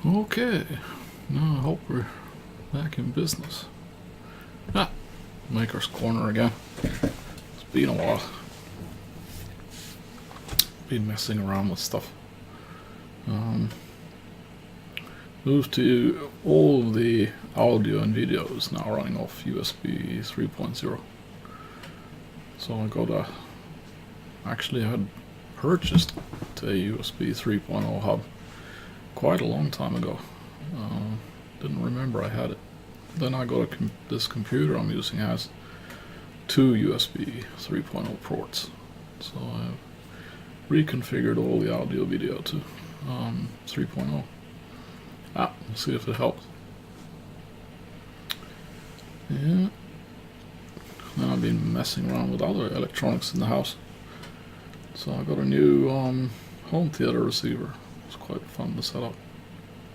Okay, now I hope we're back in business. Ah, Maker's Corner again. It's been a while. Been messing around with stuff. Moved to all of the audio and video is now running off USB 3.0. So actually I had purchased a USB 3.0 hub quite a long time ago. Didn't remember I had it. Then I got this computer I'm using has two USB 3.0 ports. So I reconfigured all the audio video to 3.0. We'll see if it helps. Yeah. Now I've been messing around with other electronics in the house. So I got a new home theater receiver. It's quite fun to set up.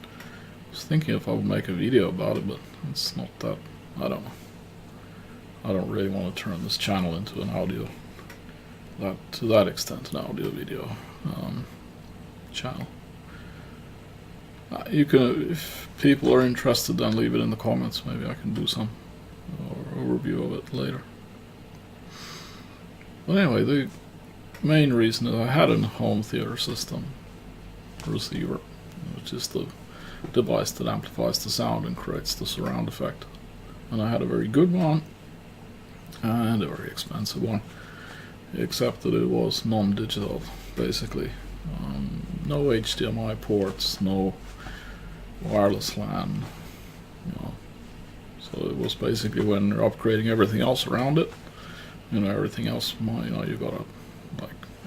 I was thinking if I would make a video about it, but it's not that. I don't know. I don't really want to turn this channel into an audio, to that extent, an audio video channel. You can, if people are interested, then leave it in the comments. Maybe I can do some overview of it later. But anyway, the main reason is I had a home theater system receiver, which is the device that amplifies the sound and creates the surround effect. And I had a very good one and a very expensive one, except that it was non-digital, basically. No HDMI ports, no wireless LAN, So it was basically when you're upgrading everything else around it, everything else, you got a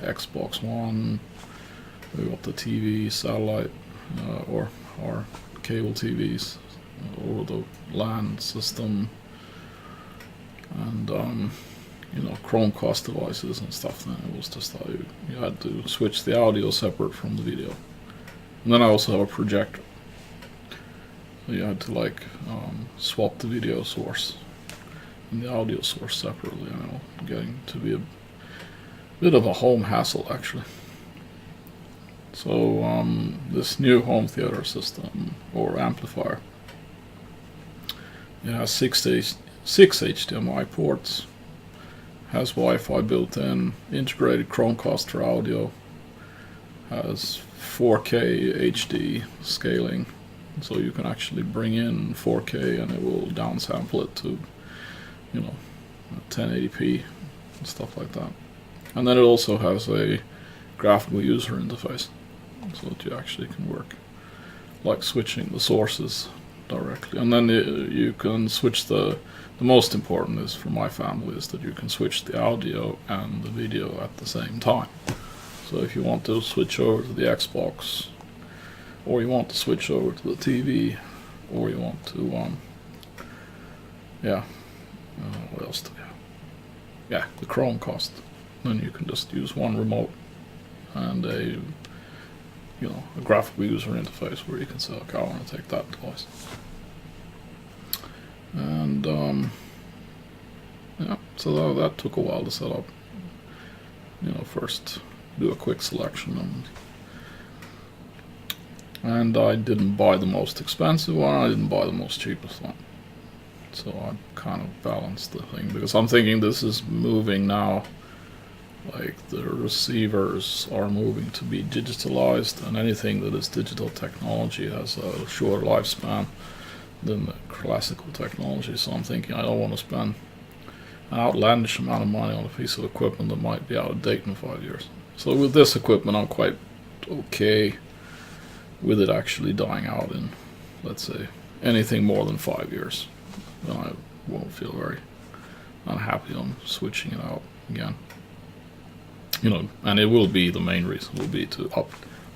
Xbox One, we got the TV, satellite, or cable TVs, or the LAN system, and Chromecast devices and stuff. Then it was just you had to switch the audio separate from the video, and then I also have a projector. So you had to swap the video source and the audio source separately. Getting to be a bit of a home hassle actually. So this new home theater system or amplifier, it has six HDMI ports, has Wi-Fi built in, integrated Chromecaster audio, has 4K HD scaling, so you can actually bring in 4K and it will downsample it to 1080p and stuff like that. And then it also has a graphical user interface, so that you actually can work like switching the sources directly. And then you can switch the most important is for my family is that you can switch the audio and the video at the same time. So if you want to switch over to the Xbox, or you want to switch over to the TV, or you want to what else do we have? Yeah, the Chromecast. Then you can just use one remote and a graphical user interface where you can say, okay, I want to take that device. And so that took a while to set up. First do a quick selection, and I didn't buy the most expensive one, I didn't buy the most cheapest one. So I kind of balanced the thing, because I'm thinking this is moving now. Like the receivers are moving to be digitalized, and anything that is digital technology has a shorter lifespan than the classical technology. So I'm thinking I don't want to spend an outlandish amount of money on a piece of equipment that might be out of date in 5 years. So with this equipment I'm quite okay with it actually dying out in, let's say, anything more than 5 years. Then I won't feel very unhappy on switching it out again. And it will be, the main reason will be to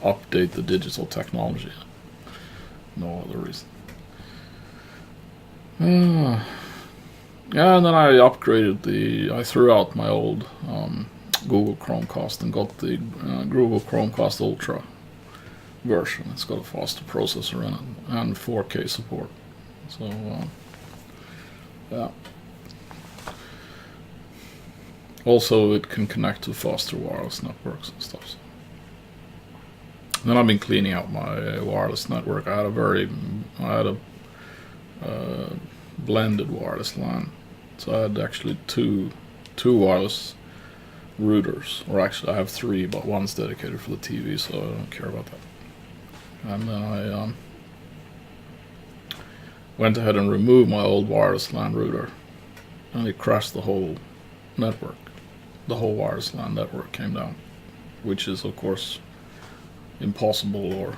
update the digital technology. No other reason. And then I upgraded I threw out my old Google Chromecast and got the Google Chromecast Ultra version. It's got a faster processor in it and 4K support. So, yeah. Also, it can connect to faster wireless networks and stuff. Then I've been cleaning out my wireless network. I had a blended wireless LAN, so I had actually two wireless routers, or actually I have three, but one's dedicated for the TV, so I don't care about that. And then I went ahead and removed my old wireless LAN router, and it crashed the whole network. The whole wireless LAN network came down, which is of course impossible, or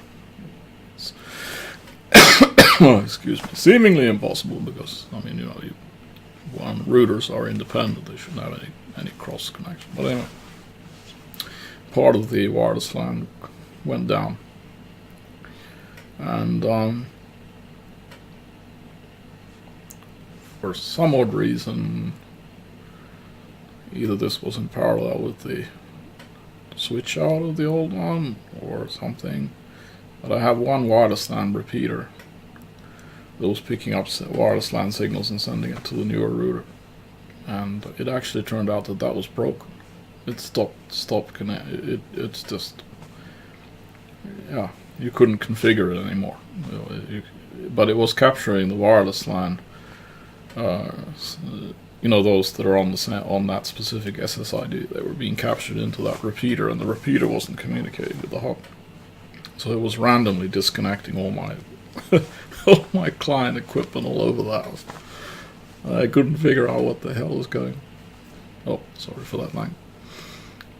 excuse me, seemingly impossible, because I mean, routers are independent; they shouldn't have any cross connection. But anyway, part of the wireless LAN went down, and for some odd reason, either this was in parallel with the switch out of the old one or something, but I have one wireless LAN repeater that was picking up wireless LAN signals and sending it to the newer router, and it actually turned out that was broken. It stopped connect. It's just, yeah, you couldn't configure it anymore. But it was capturing the wireless LAN. Those that are on that specific SSID, they were being captured into that repeater, and the repeater wasn't communicating with the hub. So it was randomly disconnecting all my all my client equipment all over the house. I couldn't figure out what the hell was going. Oh, sorry for that line.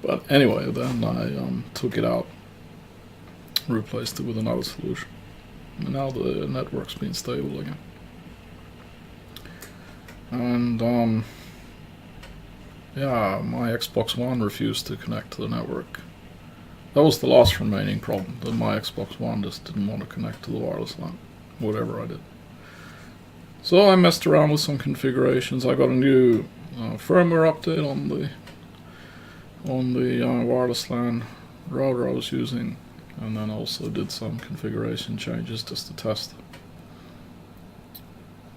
But anyway, then I took it out, replaced it with another solution, and now the network's been stable again. And yeah, my Xbox One refused to connect to the network. That was the last remaining problem, that my Xbox One just didn't want to connect to the wireless LAN, whatever I did. So I messed around with some configurations. I got a new firmware update on the wireless LAN router I was using, and then also did some configuration changes just to test.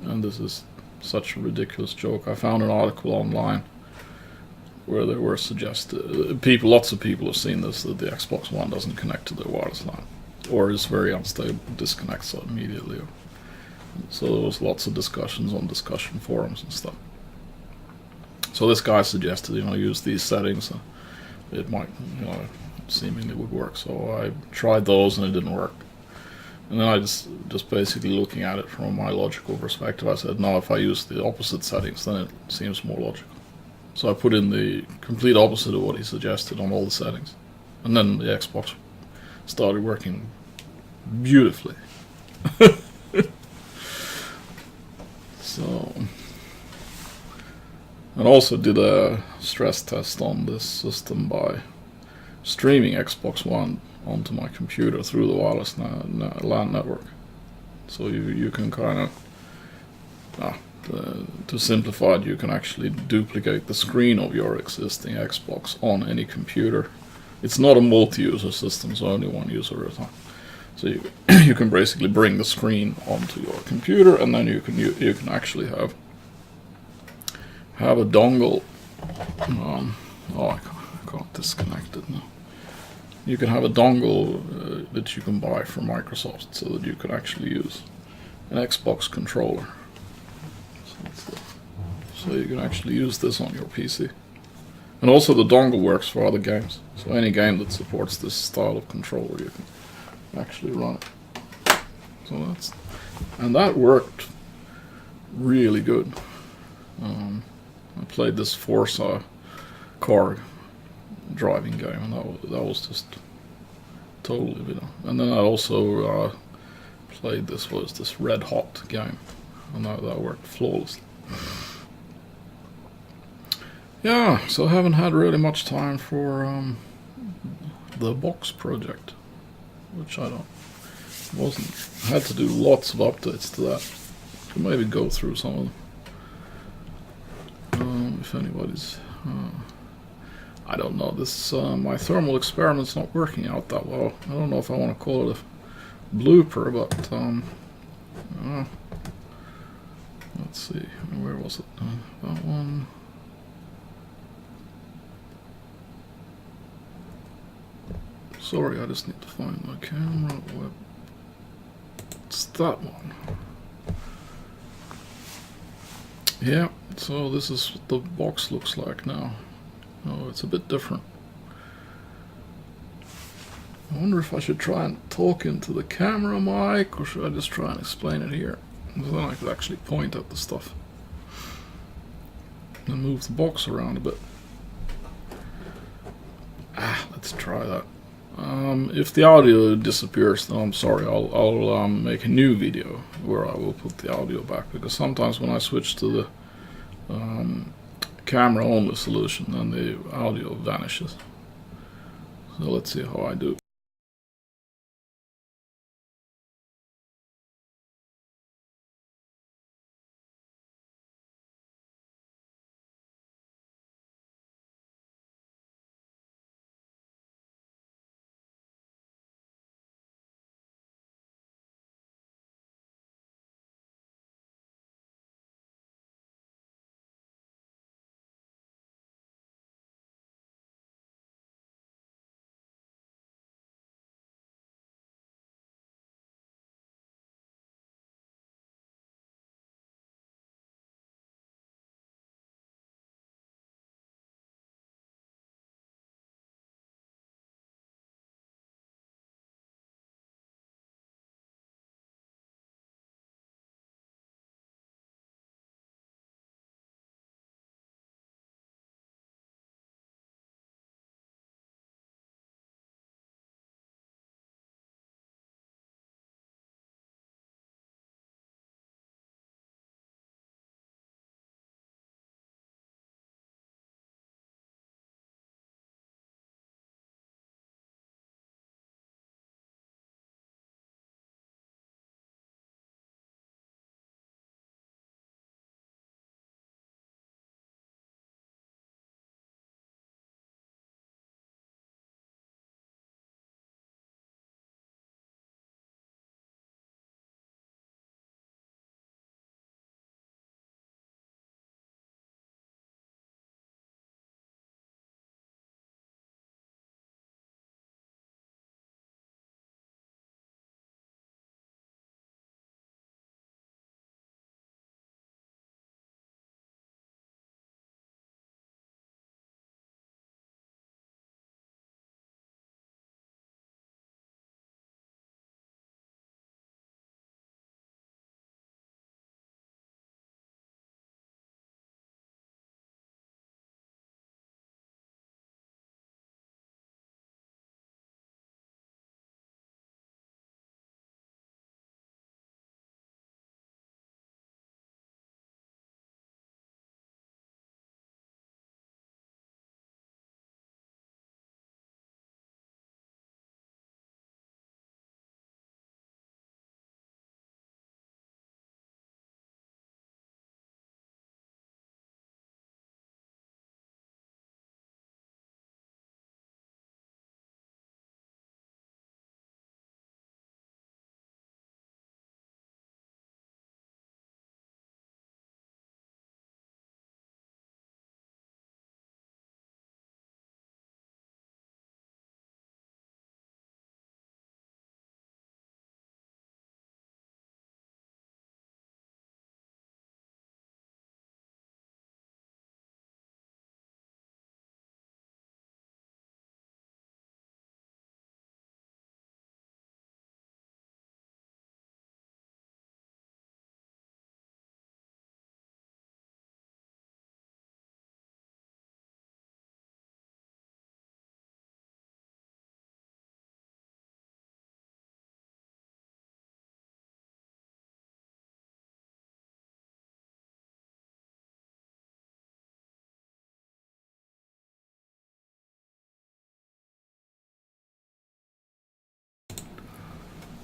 And this is such a ridiculous joke. I found an article online where they were lots of people have seen this, that the Xbox One doesn't connect to the wireless LAN, or is very unstable, disconnects immediately. So there was lots of discussions on discussion forums and stuff. So this guy suggested, use these settings, and it might, seemingly would work. So I tried those, and it didn't work. And then I just basically looking at it from my logical perspective, I said, no, if I use the opposite settings, then it seems more logical. So I put in the complete opposite of what he suggested on all the settings. And then the Xbox started working beautifully. So, and also did a stress test on this system by streaming Xbox One onto my computer through the wireless LAN network. So you can kind of, to simplify it, you can actually duplicate the screen of your existing Xbox on any computer. It's not a multi-user system, so only one user at a time. So you can basically bring the screen onto your computer, and then you can actually have a dongle. I can't disconnect it now. You can have a dongle that you can buy from Microsoft, so that you can actually use an Xbox controller. So you can actually use this on your PC. And also the dongle works for other games. So any game that supports this style of controller, you can actually run it. So that worked really good. I played this Forza car driving game, and that was just totally, And then I also played this Red Hot game, and that worked flawlessly. Yeah, so I haven't had really much time for the box project, which I had to do lots of updates to that. So maybe go through some of them. If anybody's, I don't know. This my thermal experiment's not working out that well. I don't know if I want to call it a blooper, but let's see, where was it? That one. Sorry, I just need to find my camera. Web. It's that one. Yeah, so this is what the box looks like now. Oh, it's a bit different. I wonder if I should try and talk into the camera mic, or should I just try and explain it here? Because then I could actually point at the stuff and move the box around a bit. Let's try that. If the audio disappears, then I'm sorry. I'll make a new video where I will put the audio back, because sometimes when I switch to the camera only solution, then the audio vanishes. So let's see how I do.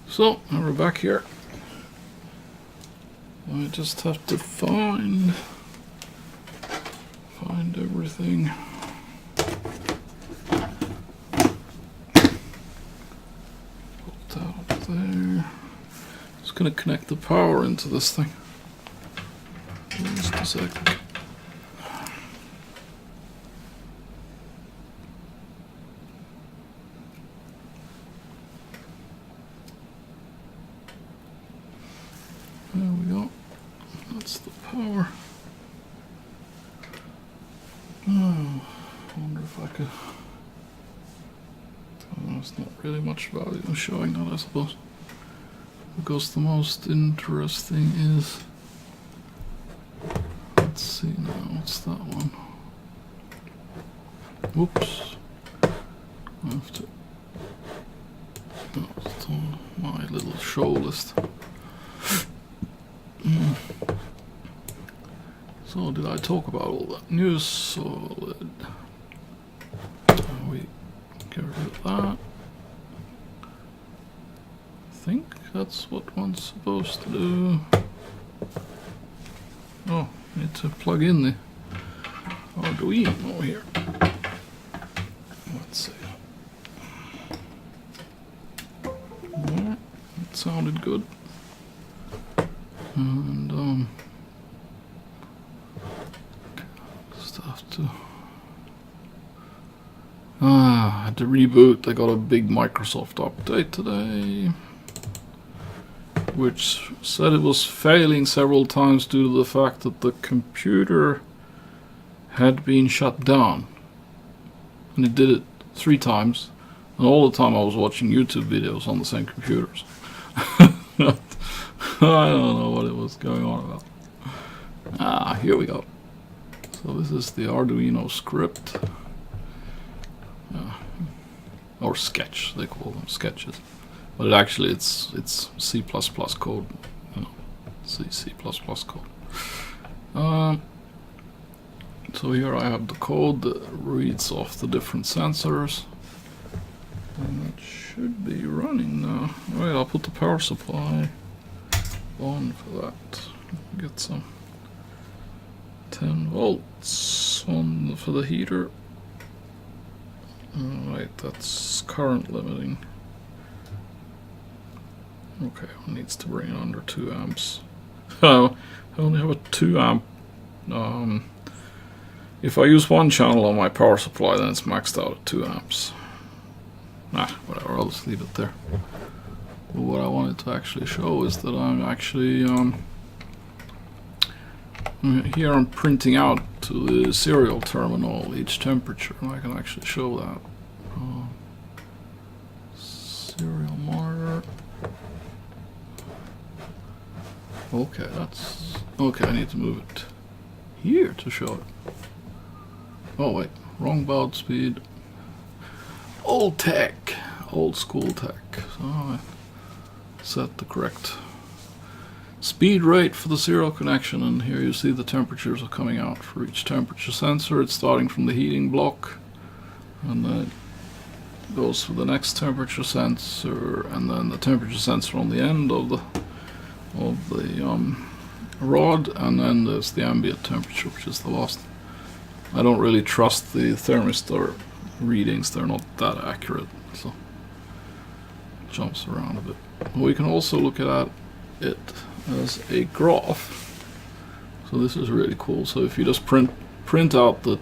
So, now we're back here. I just have to find everything. Put that up there. Just gonna connect the power into this thing. Just a second. There we go. That's the power. Oh, I wonder if I could. There's not really much value in showing that, I suppose. Because the most interesting is. Let's see now, what's that one? Whoops. I have to. No, it's on my little show list. So, did I talk about all that news? Solid. We get rid of that. I think that's what one's supposed to do. Oh, need to plug in the Arduino here. Let's see. Yeah, it sounded good. And just have to. I had to reboot. I got a big Microsoft update today, which said it was failing several times due to the fact that the computer had been shut down. And it did it 3 times, and all the time I was watching YouTube videos on the same computers. I don't know what it was going on about. Here we go. So this is the Arduino script. Or sketch, they call them sketches. But it's C++ code, C++ code. So here I have the code that reads off the different sensors, and that should be running now. Wait, I'll put the power supply on for that. Get some 10 volts on for the heater. Right, that's current limiting. Okay, one needs to bring it under 2 amps. I only have a 2 amp. If I use one channel on my power supply, then it's maxed out at 2 amps. Whatever, I'll just leave it there. But what I wanted to actually show is that I'm actually here I'm printing out to the serial terminal each temperature, and I can actually show that. Serial monitor. Okay, that's okay. I need to move it here to show it. Oh wait, wrong baud speed. Old tech, old school tech. So I set the correct speed rate for the serial connection, and here you see the temperatures are coming out for each temperature sensor. It's starting from the heating block, and then it goes for the next temperature sensor, and then the temperature sensor on the end of the rod, and then there's the ambient temperature, which is the last. I don't really trust the thermistor readings, they're not that accurate, so it jumps around a bit. We can also look at it as a graph. So this is really cool. So if you just print out the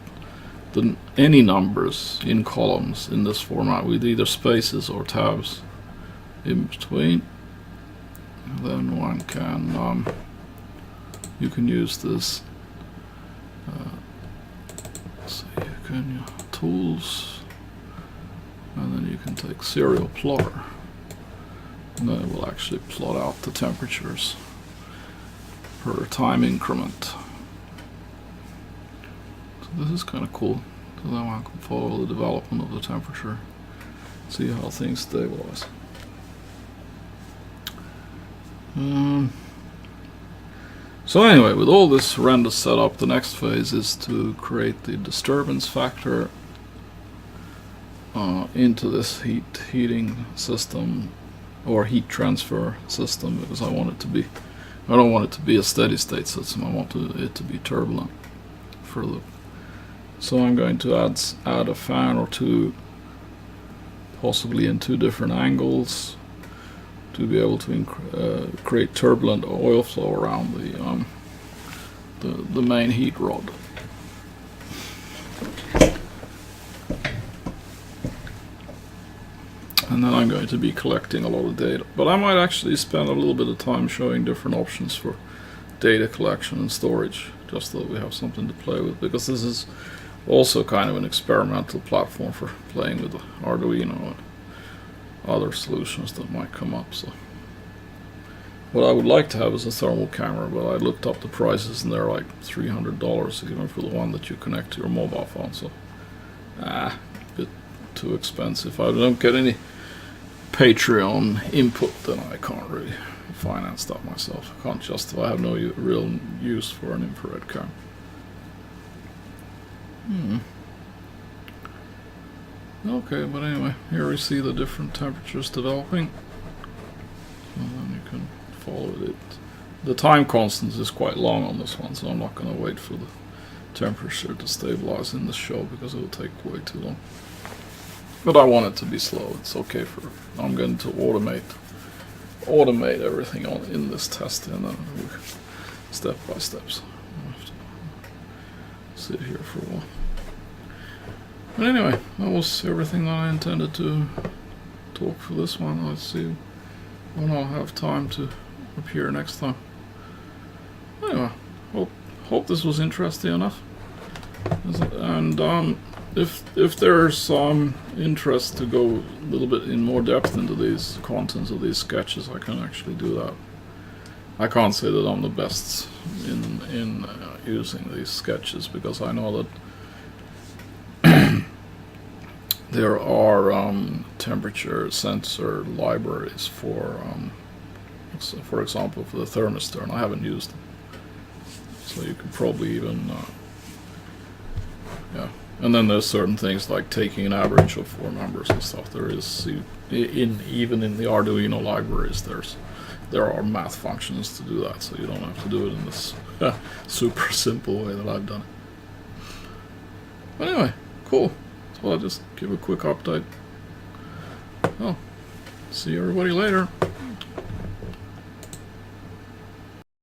any numbers in columns in this format with either spaces or tabs in between, then one can you can use this. So you can tools, and then you can take serial plotter, and then it will actually plot out the temperatures per time increment. So this is kind of cool. So then one can follow the development of the temperature, see how things stabilize. So anyway, with all this horrendous setup, the next phase is to create the disturbance factor into this heating system or heat transfer system, because I don't want it to be a steady state system. I want it to be turbulent for the. So I'm going to add a fan or two, possibly in 2 different angles, to be able to create turbulent oil flow around the main heat rod. and then I'm going to be collecting a lot of data. But I might actually spend a little bit of time showing different options for data collection and storage, just so that we have something to play with, because this is also kind of an experimental platform for playing with the Arduino and other solutions that might come up. So what I would like to have is a thermal camera, but I looked up the prices and they're like $300 even for the one that you connect to your mobile phone. So a bit too expensive. If I don't get any Patreon input, then I can't really finance that myself. I can't justify. I have no real use for an infrared camera. Okay, but anyway, here we see the different temperatures developing, and then you can follow it. The time constant is quite long on this one, so I'm not going to wait for the temperature to stabilize in the show because it will take way too long. But I want it to be slow. It's okay for. I'm going to automate everything in this test, and then step by steps. I have to sit here for a while. But anyway, that was everything that I intended to talk for this one. Let's see when I'll have time to appear next time. Anyway, hope this was interesting enough. And if there's some interest to go a little bit in more depth into these contents of these sketches, I can actually do that. I can't say that I'm the best in using these sketches, because I know that there are temperature sensor libraries for example, for the thermistor, and I haven't used them. So you could probably even, yeah. And then there's certain things like taking an average of 4 numbers and stuff. There is, even in the Arduino libraries, there are math functions to do that, so you don't have to do it in this super simple way that I've done it. But anyway, cool. So I'll just give a quick update. Well, see everybody later.